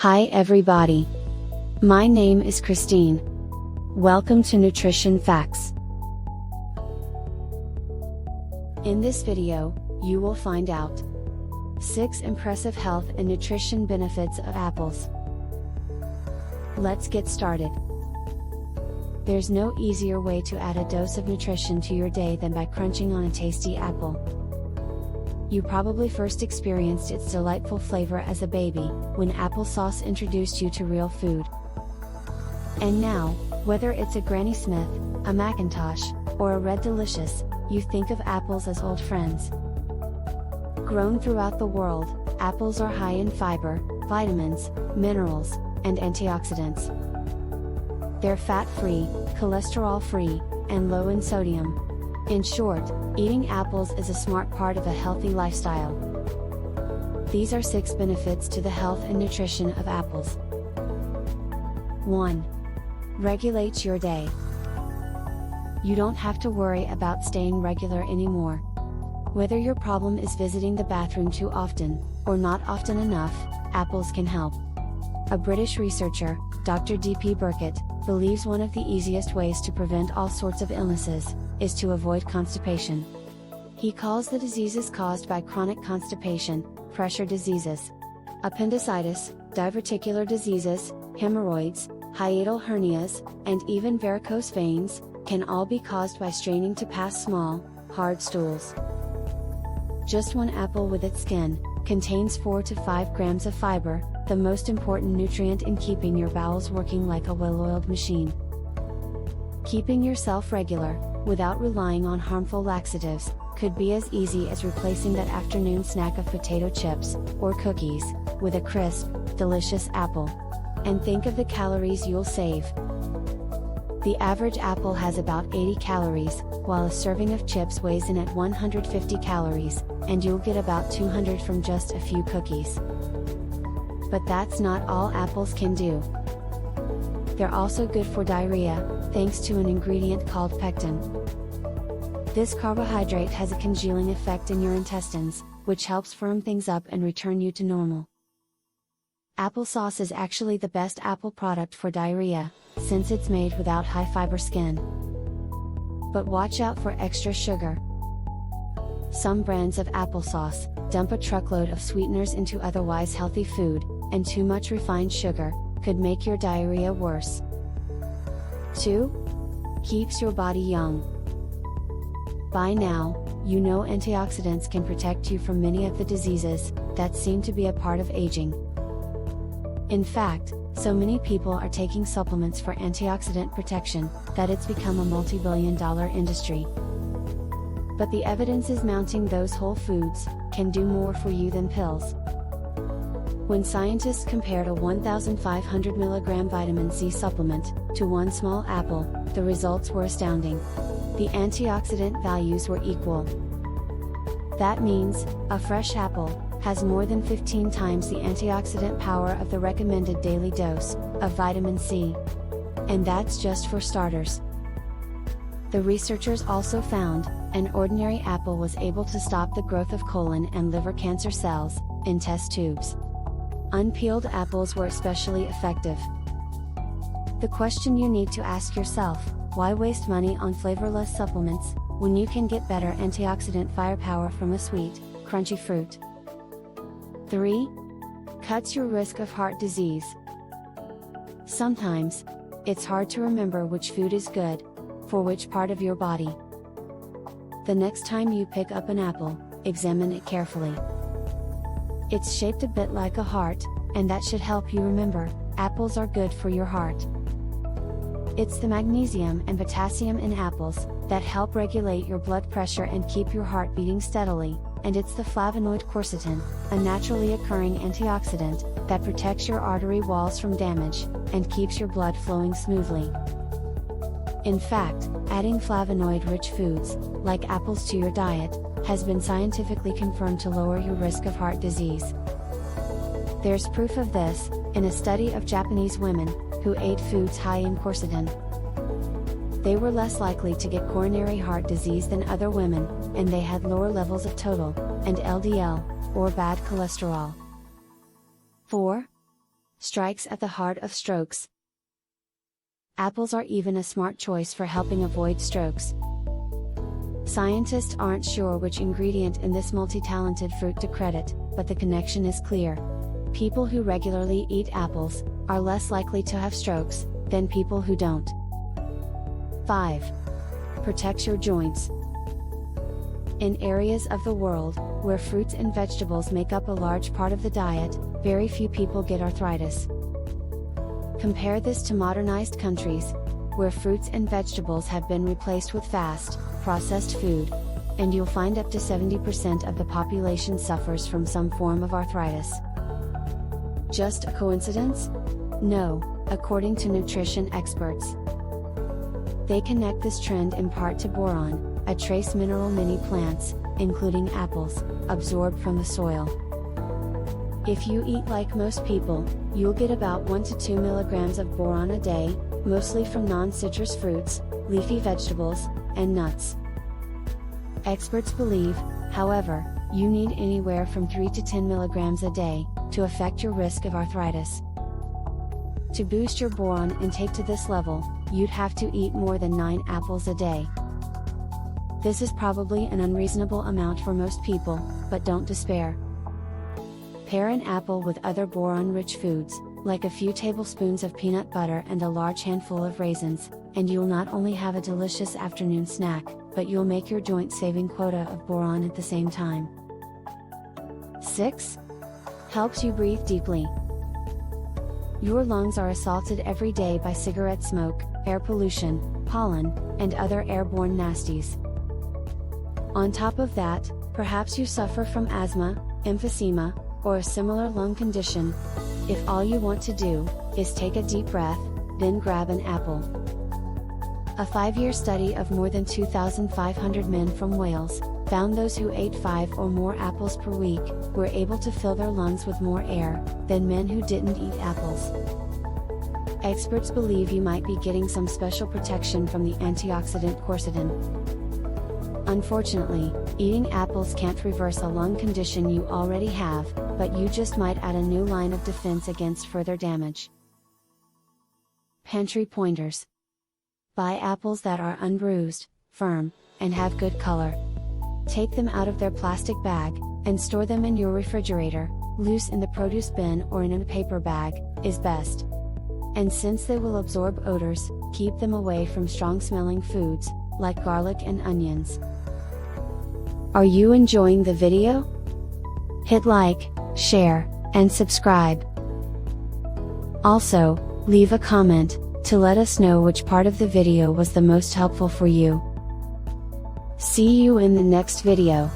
Hi everybody. My name is Christine. Welcome to Nutrition Facts. In this video, you will find out 6 impressive health and nutrition benefits of apples. Let's get started. There's no easier way to add a dose of nutrition to your day than by crunching on a tasty apple. You probably first experienced its delightful flavor as a baby, when applesauce introduced you to real food. And now, whether it's a Granny Smith, a McIntosh, or a Red Delicious, you think of apples as old friends. Grown throughout the world, apples are high in fiber, vitamins, minerals, and antioxidants. They're fat-free, cholesterol-free, and low in sodium. In short, eating apples is a smart part of a healthy lifestyle. These are 6 benefits to the health and nutrition of apples. 1. Regulates your day. You don't have to worry about staying regular anymore. Whether your problem is visiting the bathroom too often, or not often enough, apples can help. A British researcher, Dr. D.P. Burkett, believes one of the easiest ways to prevent all sorts of illnesses is to avoid constipation. He calls the diseases caused by chronic constipation pressure diseases. Appendicitis, diverticular diseases, hemorrhoids, hiatal hernias, and even varicose veins can all be caused by straining to pass small, hard stools. Just one apple with its skin contains 4 to 5 grams of fiber, the most important nutrient in keeping your bowels working like a well-oiled machine. Keeping yourself regular, without relying on harmful laxatives, could be as easy as replacing that afternoon snack of potato chips, or cookies, with a crisp, delicious apple. And think of the calories you'll save. The average apple has about 80 calories, while a serving of chips weighs in at 150 calories, and you'll get about 200 from just a few cookies. But that's not all apples can do. They're also good for diarrhea, thanks to an ingredient called pectin. This carbohydrate has a congealing effect in your intestines, which helps firm things up and return you to normal. Applesauce is actually the best apple product for diarrhea, since it's made without high-fiber skin. But watch out for extra sugar. Some brands of applesauce dump a truckload of sweeteners into otherwise healthy food, and too much refined sugar could make your diarrhea worse. 2. Keeps your body young. By now, you know antioxidants can protect you from many of the diseases that seem to be a part of aging. In fact, so many people are taking supplements for antioxidant protection that it's become a multi-billion-dollar industry. But the evidence is mounting those whole foods can do more for you than pills. When scientists compared a 1,500 mg vitamin C supplement to one small apple, the results were astounding. The antioxidant values were equal. That means, a fresh apple has more than 15 times the antioxidant power of the recommended daily dose of vitamin C. And that's just for starters. The researchers also found, an ordinary apple was able to stop the growth of colon and liver cancer cells in test tubes. Unpeeled apples were especially effective. The question you need to ask yourself, why waste money on flavorless supplements, when you can get better antioxidant firepower from a sweet, crunchy fruit? 3. Cuts your risk of heart disease. Sometimes, it's hard to remember which food is good for which part of your body. The next time you pick up an apple, examine it carefully. It's shaped a bit like a heart, and that should help you remember, apples are good for your heart. It's the magnesium and potassium in apples that help regulate your blood pressure and keep your heart beating steadily, and it's the flavonoid quercetin, a naturally occurring antioxidant, that protects your artery walls from damage, and keeps your blood flowing smoothly. In fact, adding flavonoid-rich foods, like apples to your diet, has been scientifically confirmed to lower your risk of heart disease. There's proof of this, in a study of Japanese women, who ate foods high in quercetin. They were less likely to get coronary heart disease than other women, and they had lower levels of total, and LDL, or bad cholesterol. 4. strikes at the heart of strokes. Apples are even a smart choice for helping avoid strokes. Scientists aren't sure which ingredient in this multi-talented fruit to credit, but the connection is clear. People who regularly eat apples are less likely to have strokes than people who don't. 5. Protects your joints. In areas of the world where fruits and vegetables make up a large part of the diet, very few people get arthritis. Compare this to modernized countries, where fruits and vegetables have been replaced with fast, processed food, and you'll find up to 70% of the population suffers from some form of arthritis. Just a coincidence? No, according to nutrition experts. They connect this trend in part to boron, a trace mineral many plants, including apples, absorb from the soil. If you eat like most people, you'll get about 1 to 2 milligrams of boron a day, mostly from non-citrus fruits, leafy vegetables, and nuts. Experts believe, however, you need anywhere from 3 to 10 milligrams a day to affect your risk of arthritis. To boost your boron intake to this level, you'd have to eat more than 9 apples a day. This is probably an unreasonable amount for most people, but don't despair. Pair an apple with other boron-rich foods, like a few tablespoons of peanut butter and a large handful of raisins, and you'll not only have a delicious afternoon snack, but you'll make your joint-saving quota of boron at the same time. 6. Helps you breathe deeply. Your lungs are assaulted every day by cigarette smoke, air pollution, pollen, and other airborne nasties. On top of that, perhaps you suffer from asthma, emphysema, or a similar lung condition. If all you want to do is take a deep breath, then grab an apple. A 5-year study of more than 2,500 men from Wales found those who ate 5 or more apples per week were able to fill their lungs with more air than men who didn't eat apples. Experts believe you might be getting some special protection from the antioxidant quercetin. Unfortunately, eating apples can't reverse a lung condition you already have, but you just might add a new line of defense against further damage. Pantry pointers. Buy apples that are unbruised, firm, and have good color. Take them out of their plastic bag, and store them in your refrigerator. Loose in the produce bin or in a paper bag is best. And since they will absorb odors, keep them away from strong-smelling foods, like garlic and onions. Are you enjoying the video? Hit like, share, and subscribe. Also, leave a comment to let us know which part of the video was the most helpful for you. See you in the next video.